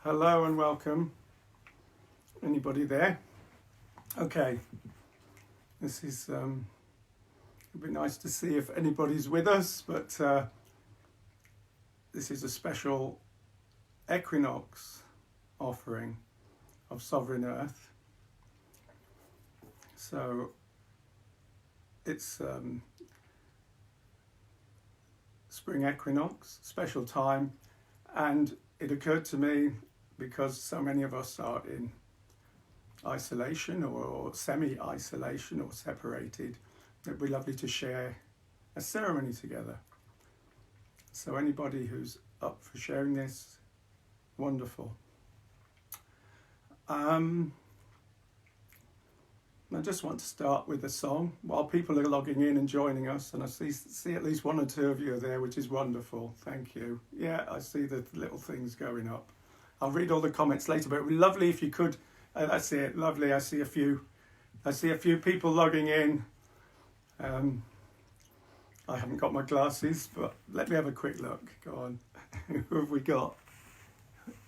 Hello and welcome. Anybody there? Okay, this is, it'd be nice to see if anybody's with us, but this is a special equinox offering of Sovereign Earth. So it's spring equinox, special time, and it occurred to me, because so many of us are in isolation or semi-isolation or separated, it'd be lovely to share a ceremony together. So anybody who's up for sharing this, wonderful. I just want to start with a song while people are logging in and joining us, and I see at least one or two of you are there, which is wonderful. Thank you. Yeah, I see the little things going up. I'll read all the comments later, but it would be lovely if you could. That's it. Lovely. I see a few people logging in. I haven't got my glasses, but let me have a quick look. Go on. Who have we got?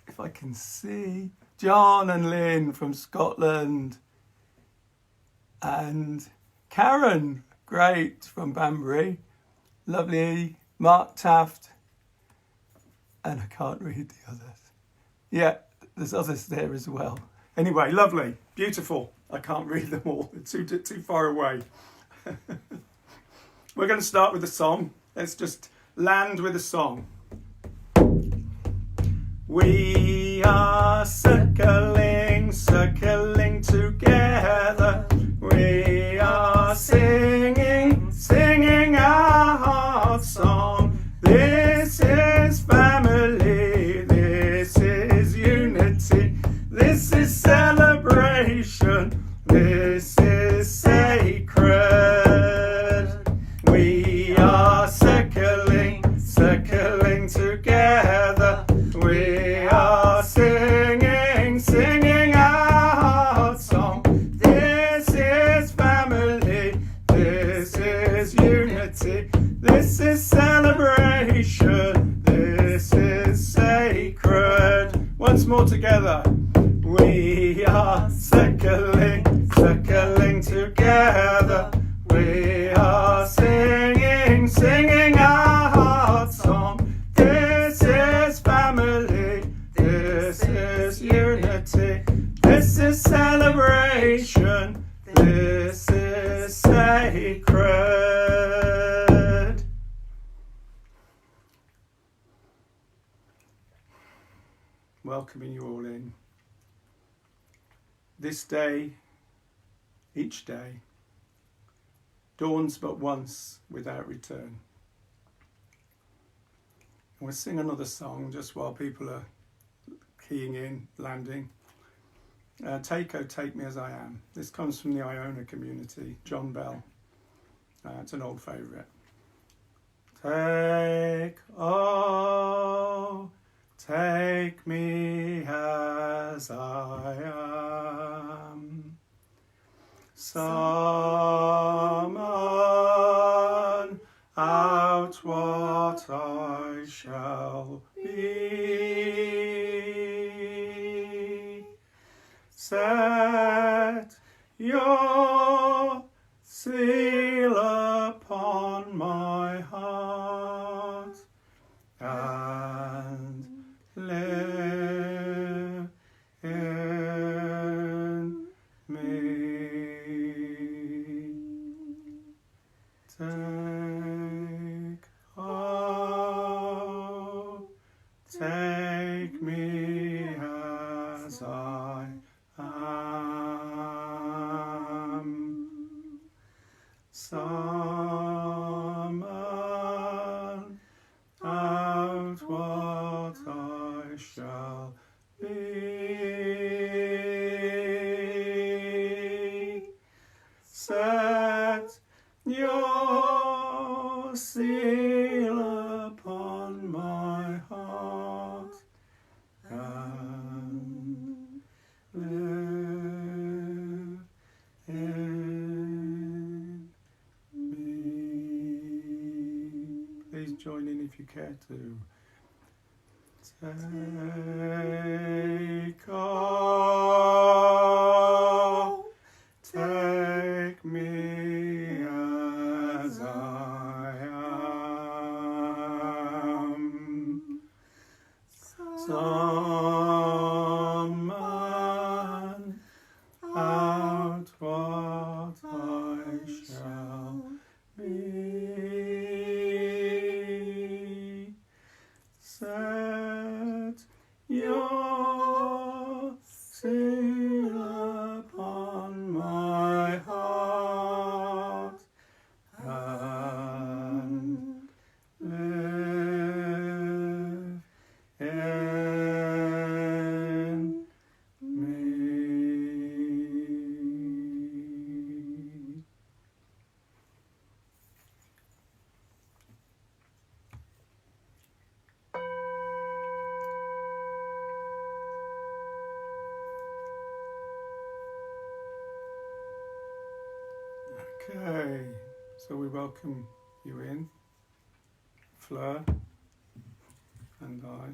If I can see, John and Lynn from Scotland. And Karen, great, from Banbury. Lovely. Mark Taft. And I can't read the others. Yeah, there's others there as well. Anyway, lovely, beautiful. I can't read them all. They're too far away. We're going to start with a song. Let's just land with a song. We are circling together. We are singing our heart song. This is family, this is unity, this is celebration, this is sacred. We are circling together. We are singing our heart song. This is family, this is unity, this is celebration, this is sacred. Once more together. We are circling together. We are singing our heart song. This is family, this is unity, this is celebration, this is sacred. Welcoming you all in. This day, each day, dawns but once without return. And we'll sing another song just while people are keying in, landing. Take, oh, take me as I am. This comes from the Iona community, John Bell. It's an old favourite. Take, oh, take me as I am. Summon out what I shall be. Set your seal upon my heart and live in me. Take, oh, take me as I am. Summon out what I shall be. Set your seal upon my heart and live in me. Please join in if you care to. Take all, take me as I am. Summon out what I shall be. Set your seal upon my heart and live in me. Okay, so we welcome you in, Fleur and I.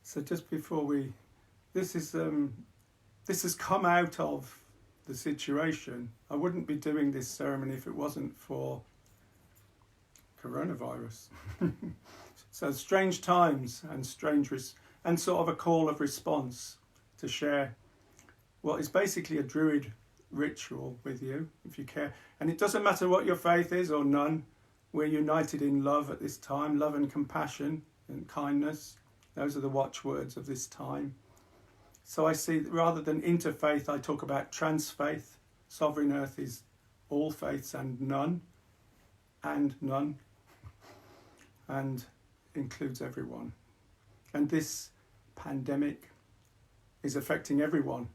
So just before this has come out of the situation. I wouldn't be doing this ceremony if it wasn't for coronavirus. So strange times and and sort of a call of response to share what is basically a Druid ritual with you, if you care. And it doesn't matter what your faith is or none. We're united in love at this time, love and compassion and kindness. Those are the watchwords of this time. So I see that rather than interfaith, I talk about transfaith. Sovereign Earth is all faiths and none, and includes everyone. And this pandemic is affecting everyone.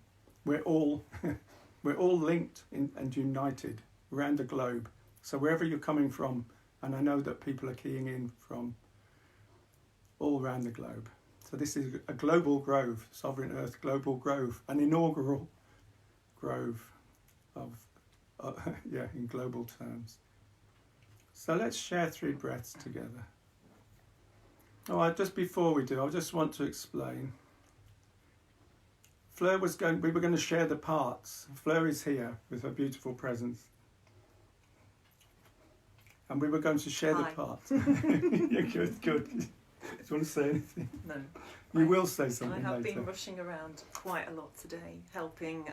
We're all linked and united around the globe. So wherever you're coming from, and I know that people are keying in from all around the globe. So this is a global grove, Sovereign Earth Global Grove, an inaugural grove of, in global terms. So let's share 3 breaths together. Just before we do, I just want to explain. We were going to share the parts. Fleur is here with her beautiful presence. And we were going to share the parts. Yeah, good. Do you want to say anything? No. You will say something later. I have been rushing around quite a lot today, helping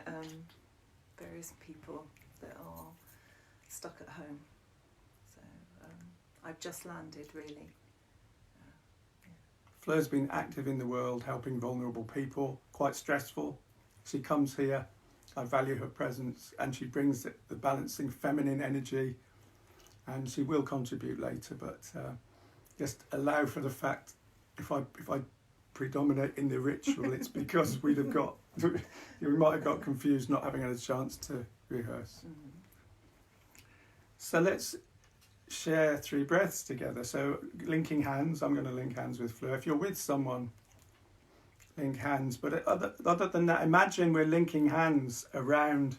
various people that are stuck at home. So I've just landed, really. Fleur's been active in the world, helping vulnerable people, quite stressful. She comes here, I value her presence, and she brings the balancing feminine energy, and she will contribute later, but just allow for the fact, if I predominate in the ritual, it's because we might have got confused not having had a chance to rehearse. Mm-hmm. So let's share 3 breaths together. So linking hands, I'm going to link hands with Fleur. If you're with someone, link hands. But other than that, imagine we're linking hands around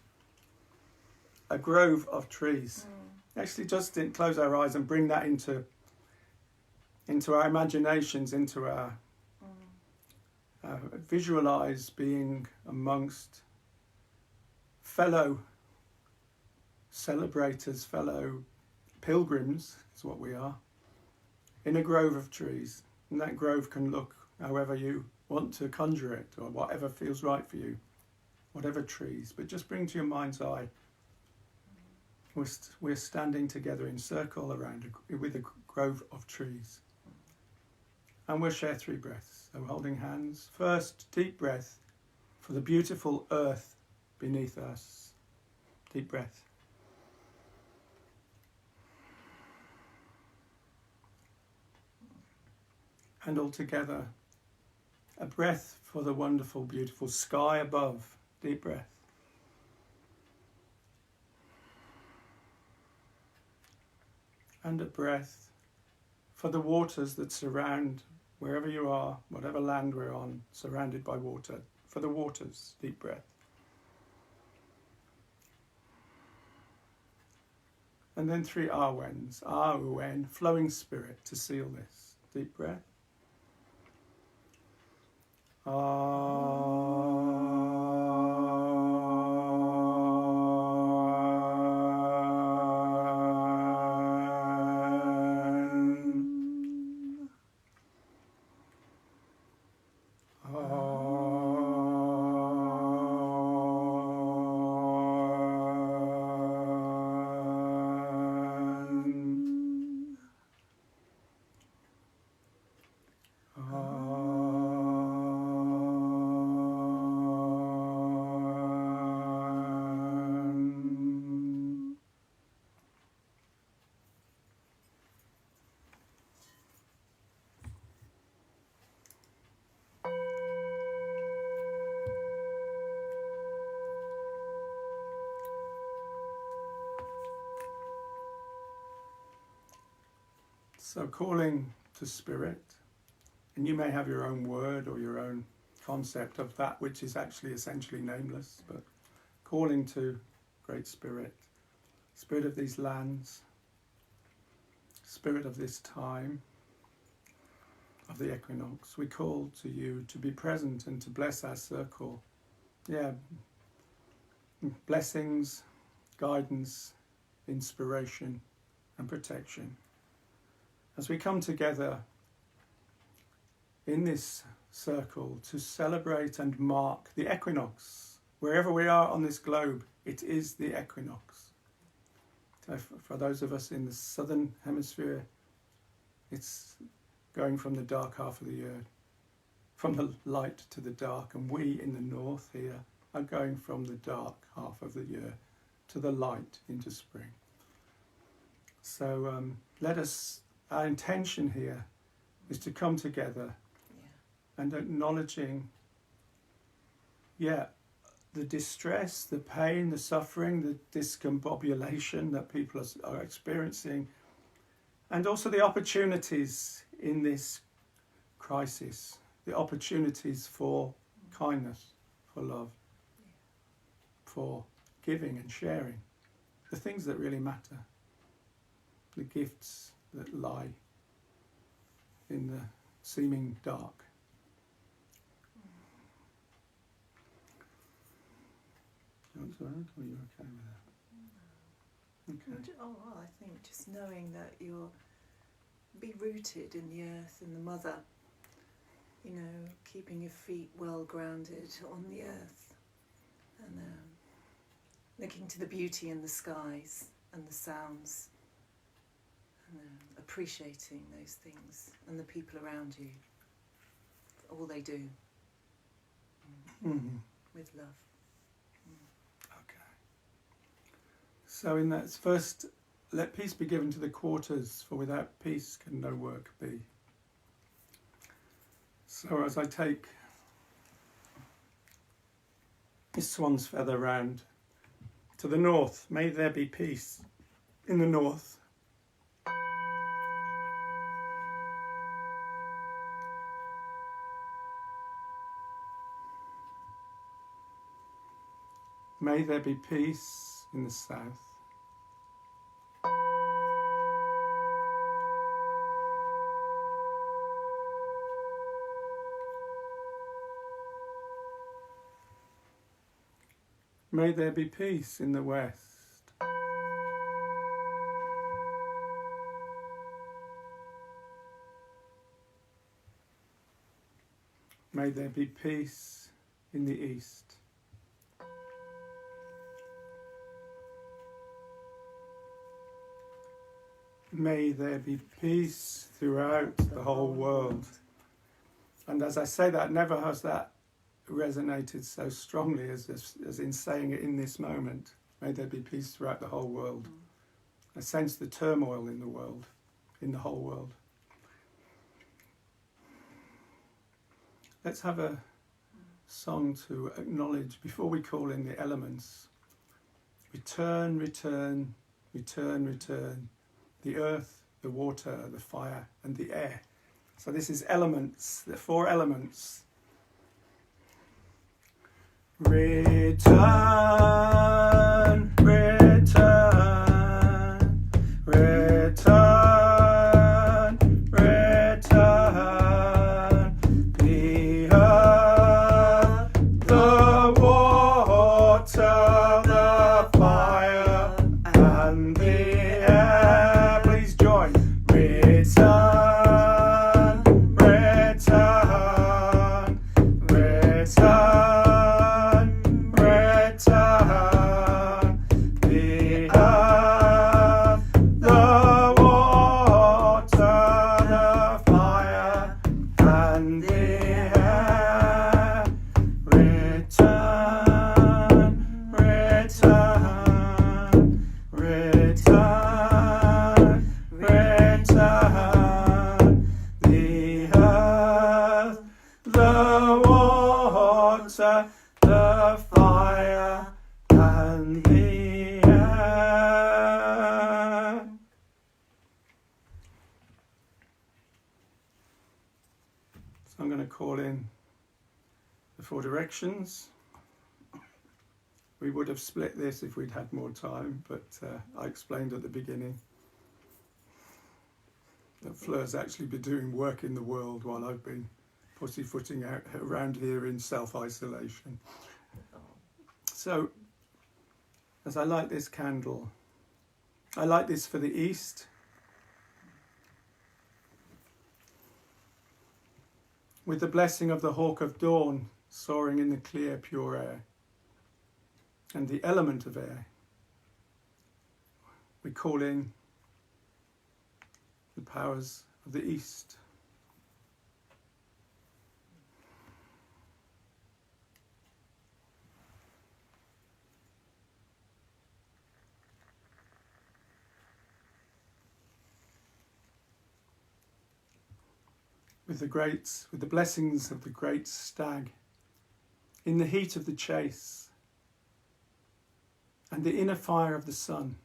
a grove of trees. Actually, just close our eyes and bring that into our imaginations, into our visualize being amongst fellow celebrators, fellow pilgrims is what we are, in a grove of trees. And that grove can look however you want to conjure it, or whatever feels right for you, whatever trees. But just bring to your mind's eye, we're standing together in circle with a grove of trees. And we'll share 3 breaths. So holding hands. First, deep breath for the beautiful earth beneath us. Deep breath. And all together, a breath for the wonderful, beautiful sky above. Deep breath. And a breath for the waters that surround wherever you are, whatever land we're on, surrounded by water. For the waters, deep breath. And then 3 Ahwens. Ah-Wen, flowing spirit, to seal this. Deep breath. So calling to spirit, and you may have your own word or your own concept of that which is actually essentially nameless, but calling to Great Spirit, Spirit of these lands, Spirit of this time, of the equinox, we call to you to be present and to bless our circle. Yeah, blessings, guidance, inspiration and protection. As we come together in this circle to celebrate and mark the equinox, wherever we are on this globe, it is the equinox. So for those of us in the Southern Hemisphere, it's going from the dark half of the year, from the light to the dark, and we in the north here are going from the dark half of the year to the light into spring. So our intention here is to come together and acknowledging, the distress, the pain, the suffering, the discombobulation that people are experiencing, and also the opportunities in this crisis, the opportunities for kindness, for love, for giving and sharing, the things that really matter, the gifts that lie in the seeming dark. That's all right, or are you okay with that? Okay. Oh, well, I think just knowing that you'll be rooted in the earth and the mother, keeping your feet well grounded on the earth, and looking to the beauty in the skies and the sounds, and appreciating those things and the people around you, all they do, with love. So in that first, let peace be given to the quarters, for without peace can no work be. So as I take this swan's feather round to the north, may there be peace in the north. May there be peace in the south. May there be peace in the west. May there be peace in the east. May there be peace throughout the whole world. And as I say that, never has that resonated so strongly as in saying it in this moment. May there be peace throughout the whole world. I sense the turmoil in the world, in the whole world. Let's have a song to acknowledge, before we call in the elements. Return, return, return, return. The earth, the water, the fire, and the air. So this is elements, the 4 elements. Return, return, return, return. I'm going to call in the 4 directions. We would have split this if we'd had more time, but I explained at the beginning that Fleur's actually been doing work in the world while I've been pussyfooting out around here in self-isolation. So, as I light this candle, I light this for the east, with the blessing of the hawk of dawn soaring in the clear, pure air, and the element of air. We call in the powers of the east. With the blessings of the great stag, in the heat of the chase, and the inner fire of the sun,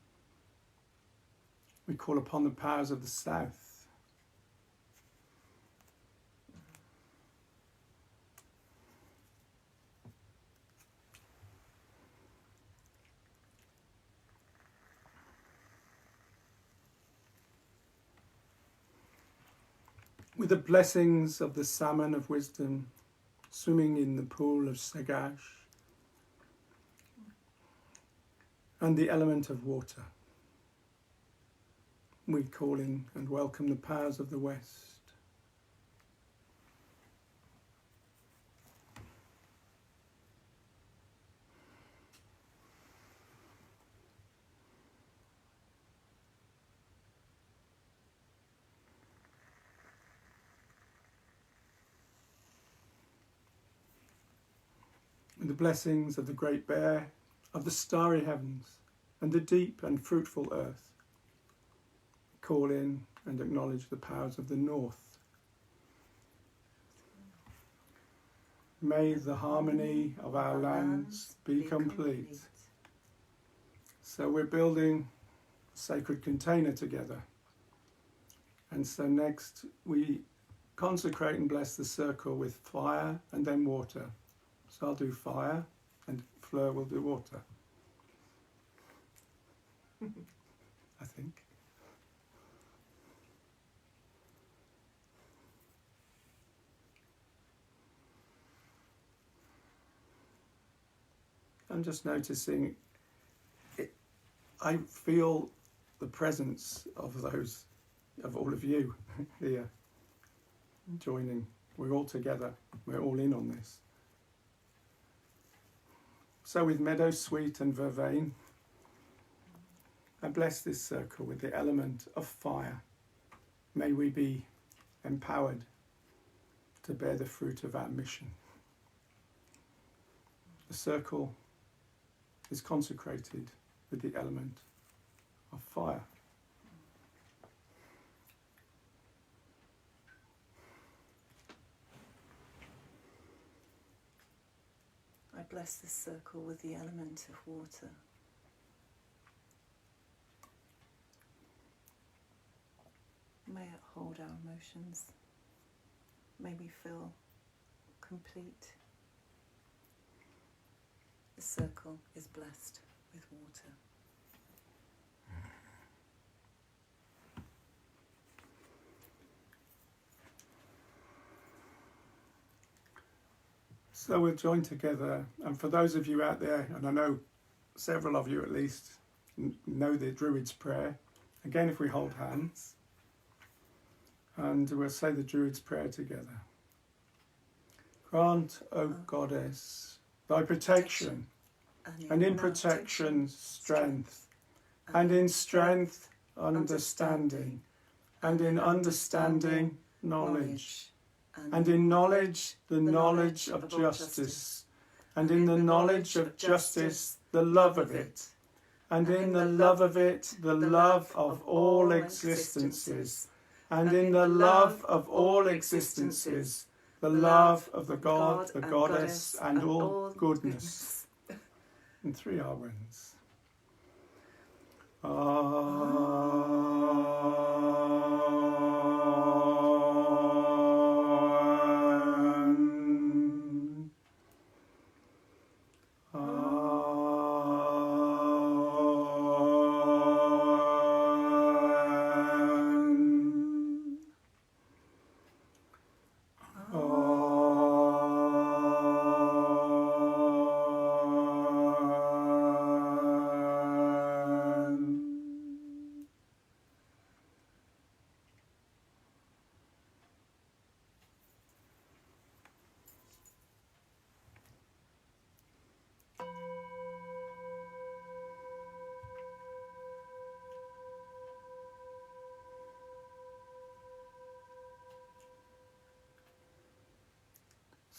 we call upon the powers of the south. With the blessings of the salmon of wisdom, swimming in the pool of Sagash, and the element of water, we call in and welcome the powers of the west. With the blessings of the great bear, of the starry heavens, and the deep and fruitful earth, call in and acknowledge the powers of the north. May the harmony of our lands be complete. So we're building a sacred container together. And so next we consecrate and bless the circle with fire and then water. So I'll do fire and Fleur will do water. I think. I'm just noticing it, I feel the presence of all of you here joining. We're all together. We're all in on this. So with meadow sweet and vervain, I bless this circle with the element of fire. May we be empowered to bear the fruit of our mission. The circle is consecrated with the element of fire. I bless this circle with the element of water. May it hold our emotions. May we feel complete. The circle is blessed with water. So we'll join together, and for those of you out there, and I know several of you at least know the Druid's prayer, again if we hold hands, and we'll say the Druid's prayer together. Grant, O Goddess, thy protection, and in protection strength, and in strength understanding, and in understanding knowledge, and in knowledge the knowledge of justice, and in the knowledge of justice the love of it, and in the love of it the love of all existences, and in the love of all existences the love of the God, the Goddess, and all goodness. And 3 R winds.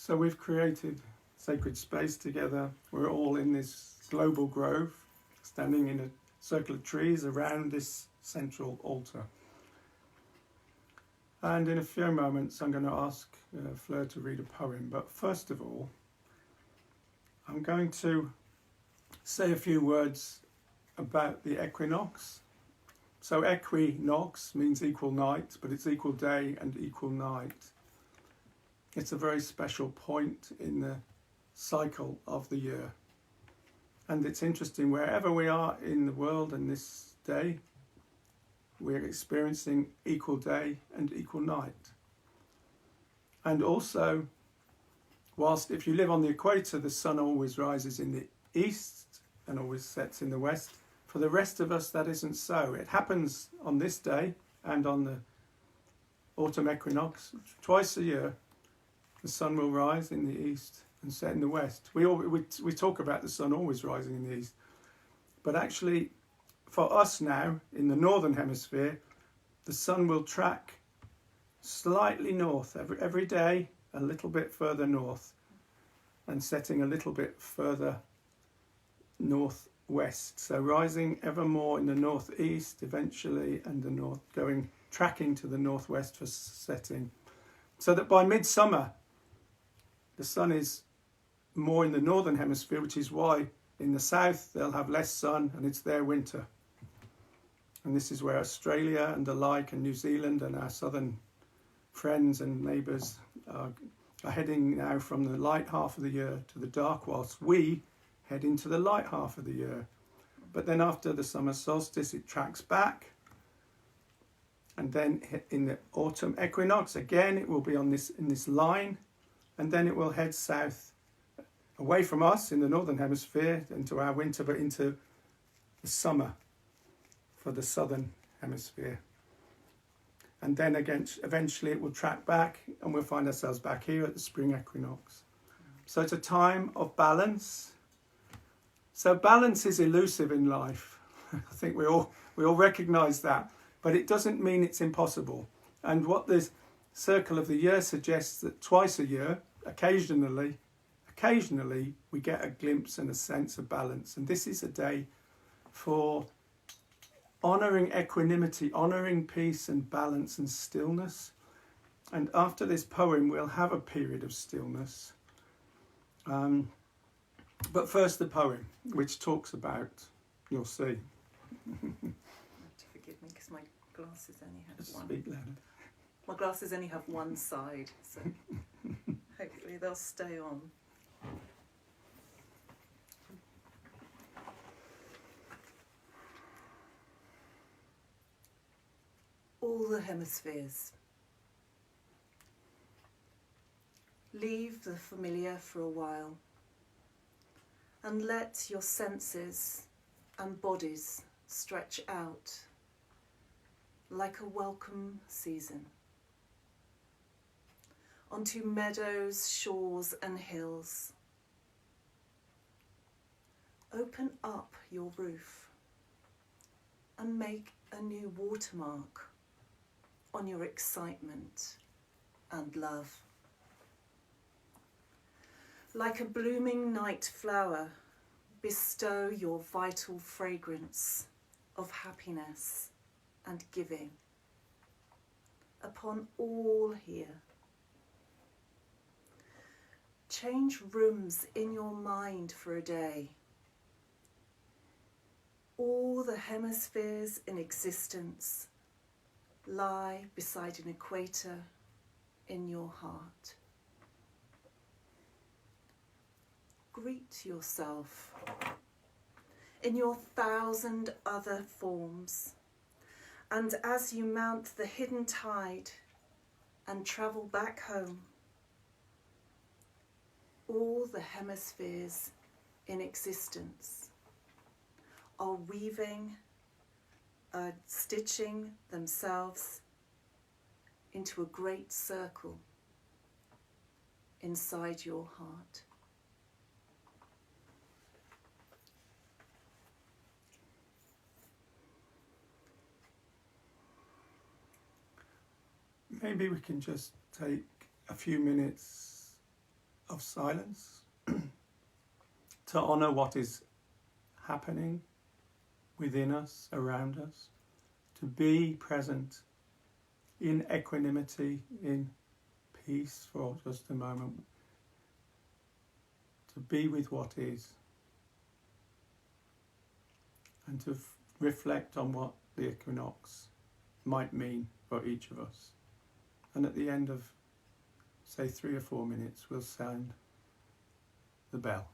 So we've created sacred space together. We're all in this global grove, standing in a circle of trees around this central altar. And in a few moments I'm going to ask Fleur to read a poem, but first of all I'm going to say a few words about the equinox. So equinox means equal night, but it's equal day and equal night. It's a very special point in the cycle of the year. And it's interesting, wherever we are in the world in this day, we're experiencing equal day and equal night. And also, whilst if you live on the equator, the sun always rises in the east and always sets in the west, for the rest of us that isn't so. It happens on this day and on the autumn equinox. Twice a year the sun will rise in the east and set in the west. We talk about the sun always rising in the east, but actually for us now in the northern hemisphere, the sun will track slightly north every day, a little bit further north, and setting a little bit further northwest. So rising ever more in the northeast eventually, and the north tracking to the northwest for setting. So that by midsummer, the sun is more in the northern hemisphere, which is why in the south they'll have less sun and it's their winter. And this is where Australia and the like and New Zealand and our southern friends and neighbours are heading now from the light half of the year to the dark, whilst we head into the light half of the year. But then after the summer solstice it tracks back, and then in the autumn equinox again it will be in this line, and then it will head south away from us in the northern hemisphere into our winter, but into the summer for the southern hemisphere. And then again eventually it will track back and we'll find ourselves back here at the spring equinox. So it's a time of balance. So balance is elusive in life. I think we all recognise that, but it doesn't mean it's impossible. And what this circle of the year suggests, that twice a year, occasionally we get a glimpse and a sense of balance. And this is a day for honouring equanimity, honouring peace and balance and stillness. And after this poem we'll have a period of stillness. But first the poem, which talks about, you'll see. Forgive me, because my glasses only have Just one. speak louder. My glasses only have one side, so hopefully they'll stay on. All the hemispheres. Leave the familiar for a while and let your senses and bodies stretch out like a welcome season onto meadows, shores and hills. Open up your roof and make a new watermark on your excitement and love. Like a blooming night flower, bestow your vital fragrance of happiness and giving upon all here. Change rooms in your mind for a day. All the hemispheres in existence lie beside an equator in your heart. Greet yourself in your 1,000 other forms, and as you mount the hidden tide and travel back home, all the hemispheres in existence are weaving, stitching themselves into a great circle inside your heart. Maybe we can just take a few minutes of silence, to honour what is happening within us, around us, to be present in equanimity, in peace for just a moment, to be with what is, and to reflect on what the equinox might mean for each of us. And at the end of, say, 3 or 4 minutes, we'll sound the bell.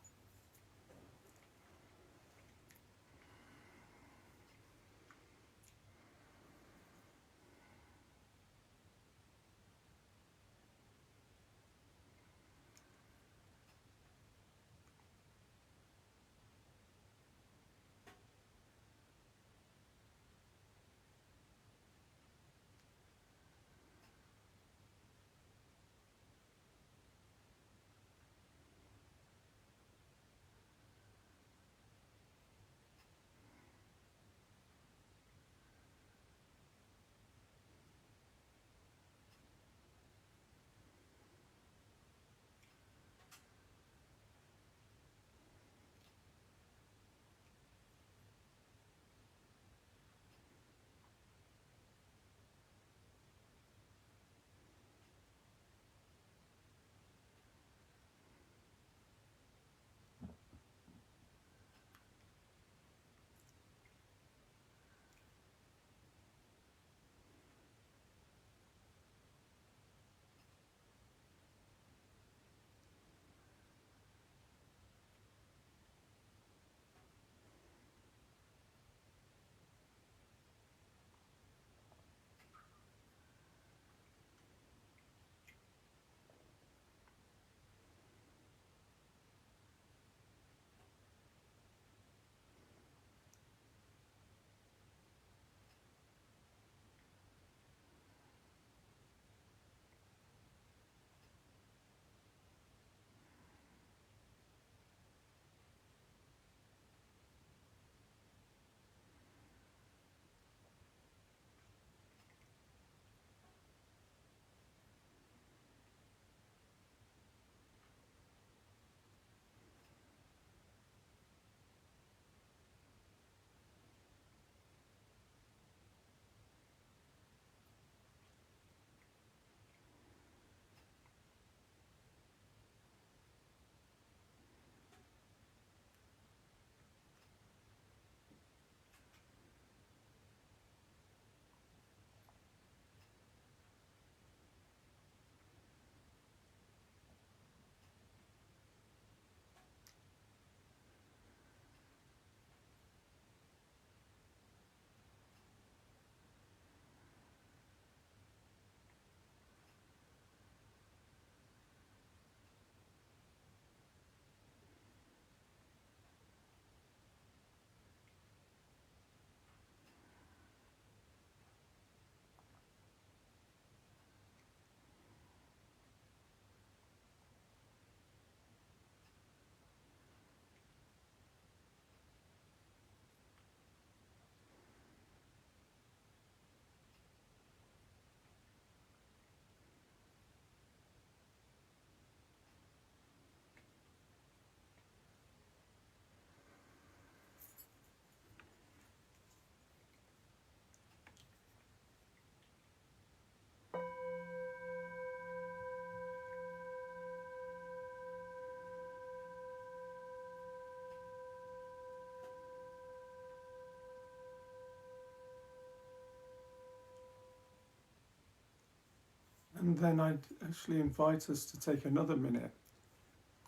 And then I'd actually invite us to take another minute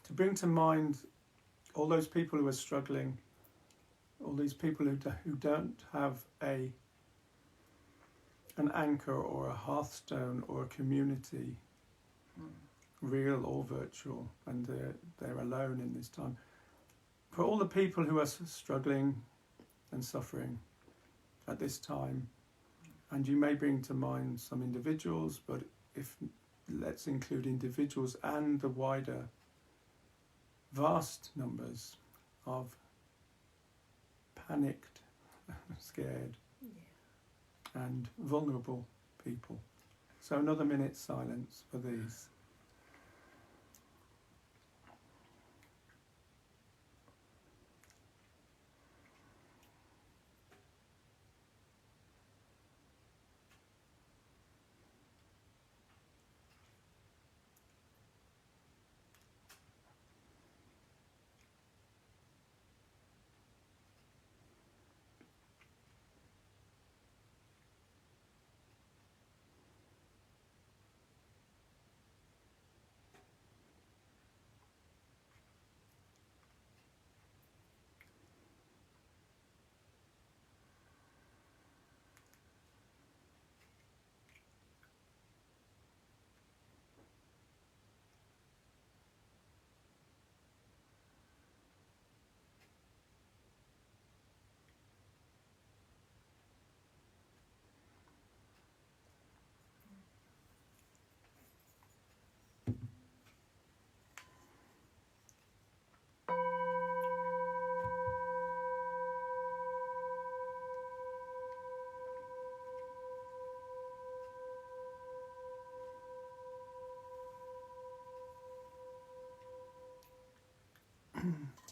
to bring to mind all those people who are struggling, all these people who don't have an anchor or a hearthstone or a community, real or virtual, and they're alone in this time. For all the people who are struggling and suffering at this time, and you may bring to mind some individuals, but let's include individuals and the wider, vast numbers of panicked, scared, and vulnerable people. So another minute's silence for these.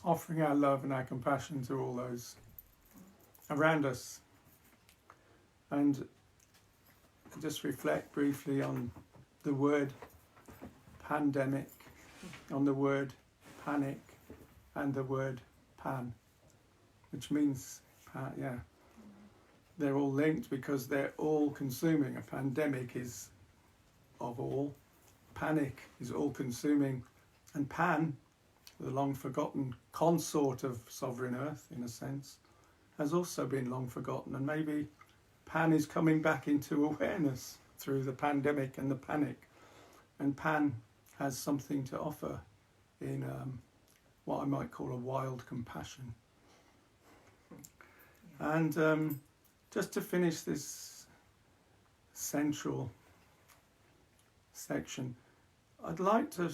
offering our love and our compassion to all those around us. And just reflect briefly on the word pandemic, on the word panic, and the word pan, which means, they're all linked because they're all consuming. A pandemic is of all, panic is all consuming, and Pan, the long forgotten consort of sovereign earth in a sense, has also been long forgotten, and maybe Pan is coming back into awareness through the pandemic and the panic, and Pan has something to offer in what I might call a wild compassion. And just to finish this central section, I'd like to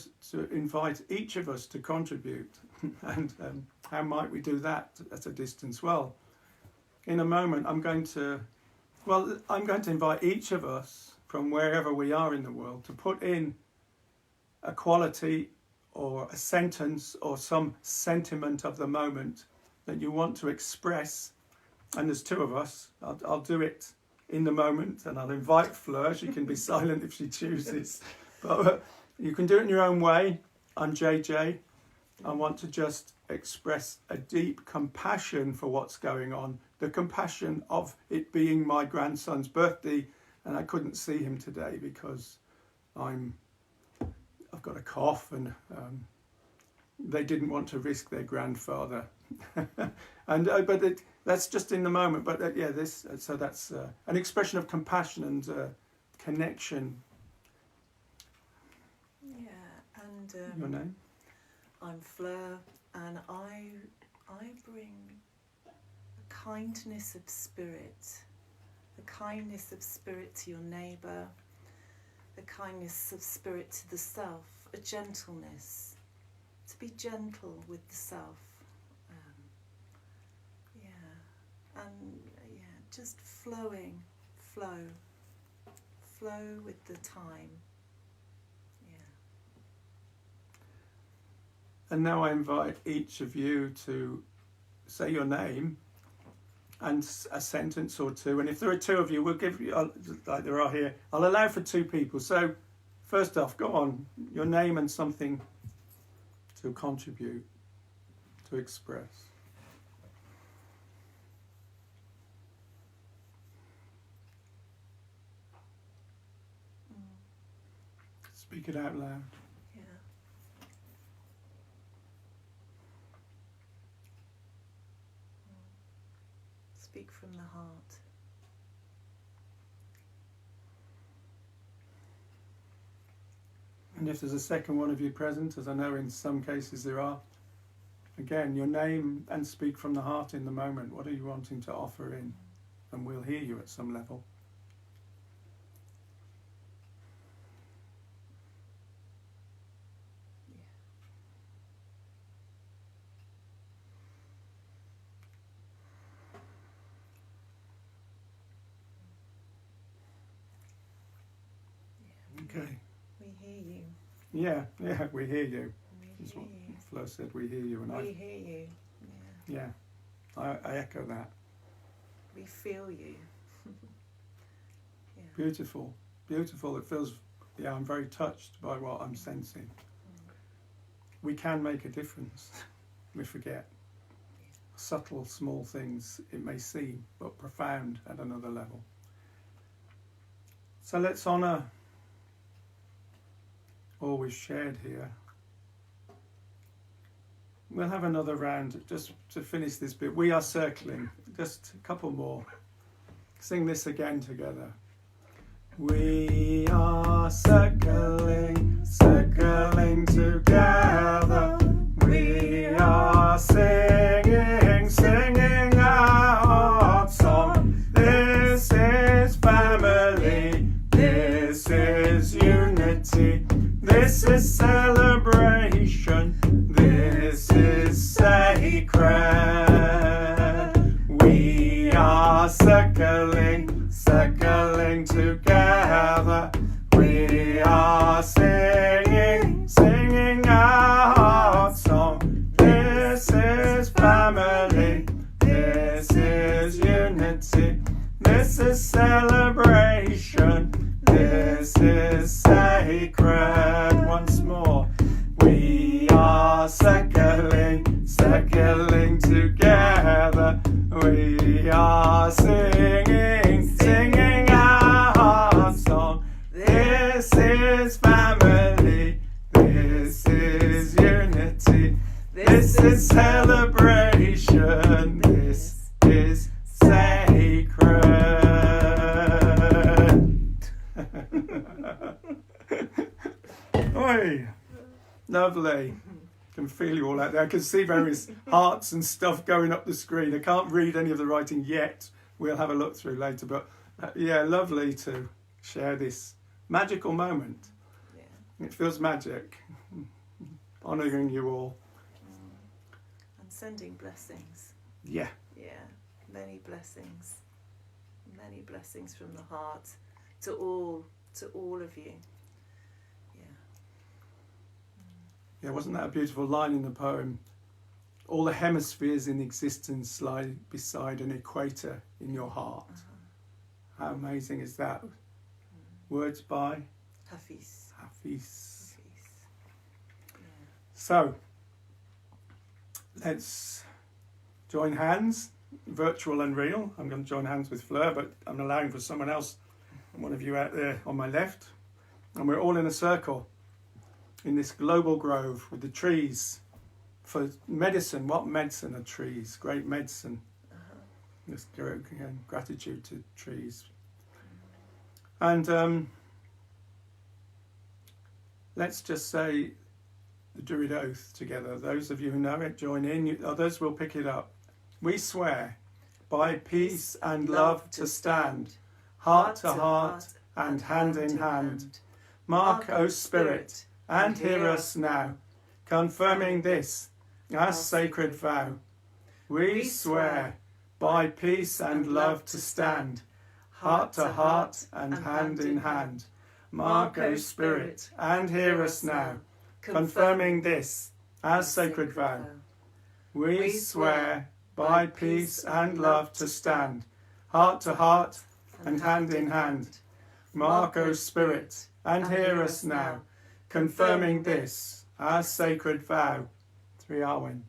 invite each of us to contribute. And how might we do that at a distance? Well, in a moment I'm going to invite each of us from wherever we are in the world to put in a quality or a sentence or some sentiment of the moment that you want to express. And there's two of us. I'll do it in the moment, and I'll invite Fleur. She can be silent if she chooses. But you can do it in your own way. I'm JJ. I want to just express a deep compassion for what's going on. The compassion of it being my grandson's birthday, and I couldn't see him today because I've got a cough, and they didn't want to risk their grandfather. That's just in the moment. But so that's an expression of compassion and connection. Yeah, and your name? I'm Fleur, and I bring a kindness of spirit, to your neighbour, a kindness of spirit to the self, a gentleness, to be gentle with the self. Just flow with the time. And now I invite each of you to say your name and a sentence or two. And if there are two of you, we'll give you, like there are here, I'll allow for two people. So first off, go on, your name and something to contribute, to express. Speak it out loud. Yeah. Speak from the heart. And if there's a second one of you present, as I know in some cases there are, again, your name and speak from the heart in the moment. What are you wanting to offer in? And we'll hear you at some level. Okay. We hear you. Yeah, we hear you. That's what Flo said, we hear you. And we hear you. Yeah, I echo that. We feel you. Beautiful. It feels, I'm very touched by what I'm sensing. We can make a difference. We forget. Subtle, small things it may seem, but profound at another level. So let's honour all we've shared here. We'll have another round just to finish this bit. We are circling. Just a couple more. Sing this again together. We are circling, circling together. We are singing, singing our song. This is family. This is unity. This is celebration. This is sacred. We are circling, circling together. We are singing, singing our song. This word once more. We are circling, circling together. We are singing, singing our heart song. This is family, this is unity, this is celebration, this is sacred. Oi, lovely. Can feel you all out there. I can see various hearts and stuff going up the screen. I can't read any of the writing yet. We'll have a look through later. But yeah, lovely to share this magical moment. Yeah. It feels magic. Honouring you all. And sending blessings. Yeah. Yeah, many blessings. Many blessings from the heart to all of you. Yeah, wasn't that a beautiful line in the poem? All the hemispheres in existence lie beside an equator in your heart. How amazing is that? Words by Hafiz. Hafiz. Yeah. So, let's join hands, virtual and real. I'm going to join hands with Fleur, but I'm allowing for someone else, one of you out there on my left. And we're all in a circle in this global grove with the trees for medicine. What medicine are trees? Great medicine. Just gratitude to trees. And let's just say the Druid oath together. Those of you who know it, join in. Others will pick it up. We swear by peace and love to stand, heart to heart and hand in hand. Mark, O Spirit, and hear us now, confirming this, our sacred vow. We swear by peace and love to stand, heart to heart and hand in hand. Mark, O Spirit, and hear us now, confirming this, our sacred vow. We swear by peace and love to stand, heart to heart and hand in hand. Mark, O Spirit, and hear us now, confirming this, our sacred vow. 3 Arwens.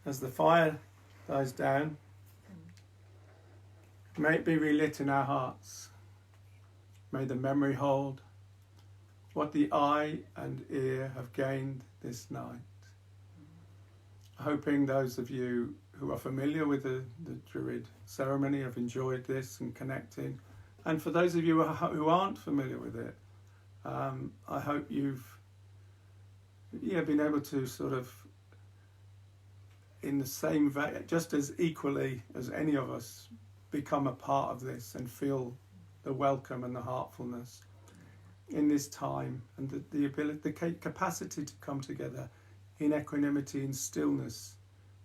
As the fire dies down, may it be relit in our hearts. May the memory hold what the eye and ear have gained this night. Hoping those of you who are familiar with the Druid ceremony have enjoyed this and connecting. And for those of you who aren't familiar with it, I hope you've been able to sort of, in the same vein, just as equally as any of us, become a part of this and feel the welcome and the heartfulness in this time, and the ability, the capacity to come together in equanimity and stillness,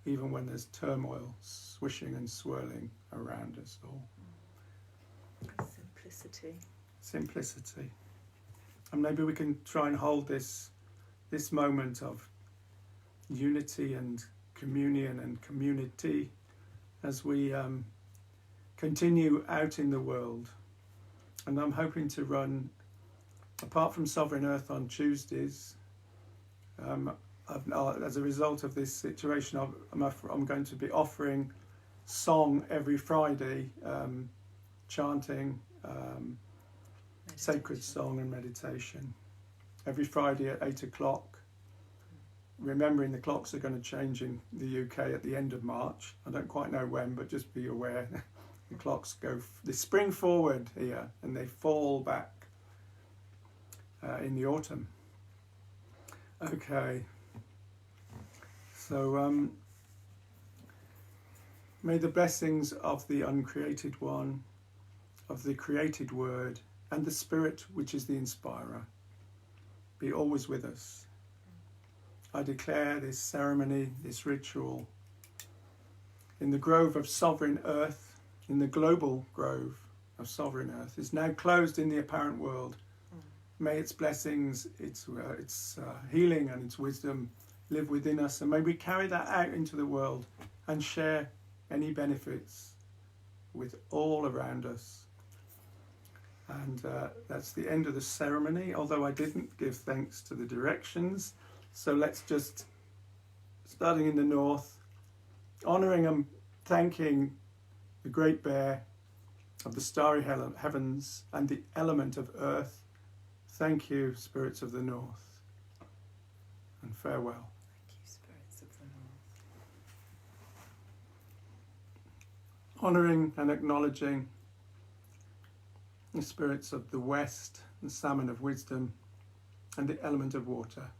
even when there's turmoil swishing and swirling around us all. Simplicity. And maybe we can try and hold this moment of unity and communion and community as we continue out in the world. And I'm hoping to run, apart from Sovereign Earth on Tuesdays, as a result of this situation, I'm going to be offering song every Friday, chanting, sacred song and meditation. Every Friday at 8 o'clock. Remembering the clocks are going to change in the UK at the end of March. I don't quite know when, but just be aware. The clocks they spring forward here and they fall back in the autumn. Okay. So May the blessings of the uncreated one, of the created word, and the Spirit which is the inspirer be always with us. I declare this ceremony, this ritual, in the grove of sovereign earth, in the global grove of sovereign earth, is now closed in the apparent world. May its blessings, its healing and its wisdom live within us, and may we carry that out into the world and share any benefits with all around us. And that's the end of the ceremony, although I didn't give thanks to the directions. So let's just, starting in the north, honouring and thanking the Great Bear of the starry heavens and the element of earth. Thank you, spirits of the north, and farewell. Thank you, spirits of the north. Honouring and acknowledging the spirits of the west, the salmon of wisdom, and the element of water.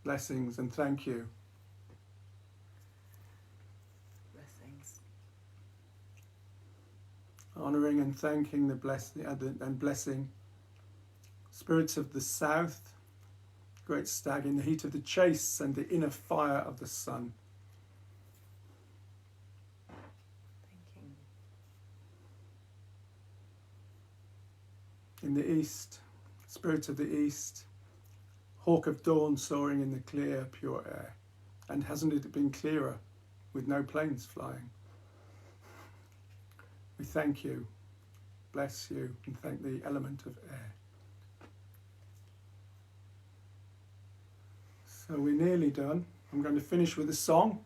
Blessings and thank you. Blessings. Honouring and thanking the blessing spirits of the south, great stag in the heat of the chase and the inner fire of the sun. Thanking. In the east, spirit of the east, hawk of dawn soaring in the clear, pure air. And hasn't it been clearer with no planes flying? We thank you, bless you, and thank the element of air. So we're nearly done. I'm going to finish with a song.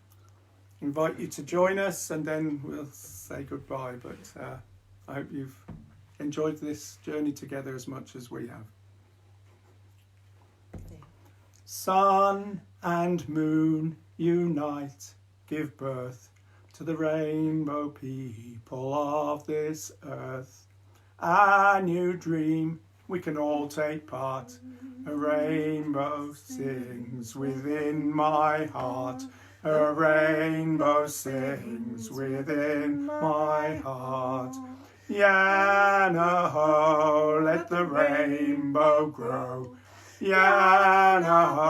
Invite you to join us and then we'll say goodbye. But I hope you've enjoyed this journey together as much as we have. Yeah. Sun and moon unite, give birth to the rainbow people of this earth. A new dream, we can all take part. A rainbow sings within my heart. A rainbow sings within my heart. Yana-ho, let the rainbow grow. Yana-ho,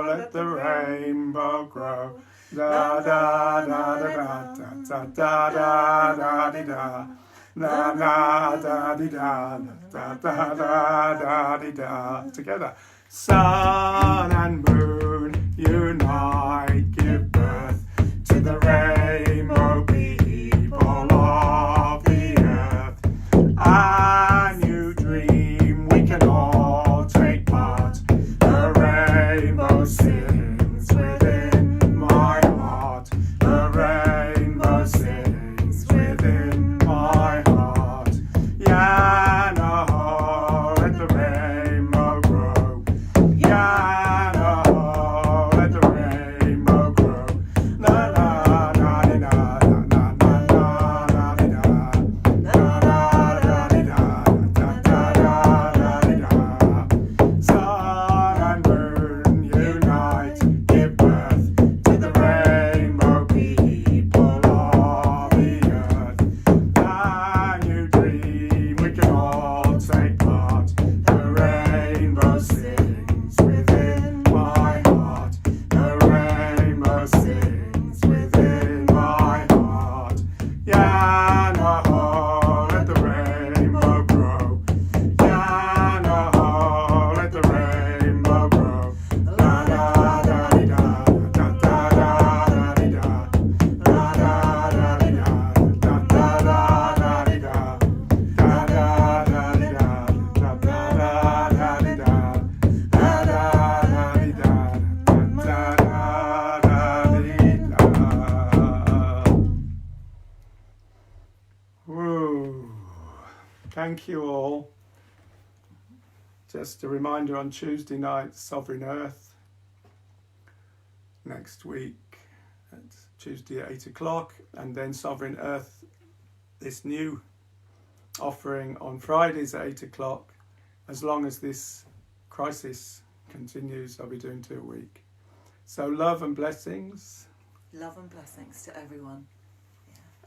let the rainbow grow. Da da da da da da da da da da da. La la da di da da da da da di da. Together. Sun and moon unite, give birth to the rainbow people of the earth. A new dream, we can all take part. A rainbow sings within my heart. A rainbow sings within my heart. Yana-ho, let the rainbow grow. Yana-ho, let the rainbow grow. La la la di da, la la la la di da, la la la di da, da da da di da. Sun and moon unite, give birth to the rainbow people of the earth. A new dream, we can all take part. The rainbow sings within my heart. The rainbow sings within my heart. Yana-ho, let the rainbow grow. Yana-ho, let the rainbow grow. La la da di da, da da da di da. La la da di da, da da da di da. Da da da di da, da da da di da. Da da da di da, da da di da. Woo. Thank you all. Just a reminder, on Tuesday night, Sovereign Earth. Next week, it's Tuesday at 8 o'clock. And then Sovereign Earth, this new offering on Fridays at 8 o'clock. As long as this crisis continues, I'll be doing 2 a week. So love and blessings. Love and blessings to everyone.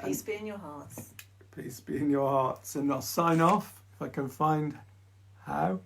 Peace be in your hearts. Peace be in your hearts. And I'll sign off if I can find how.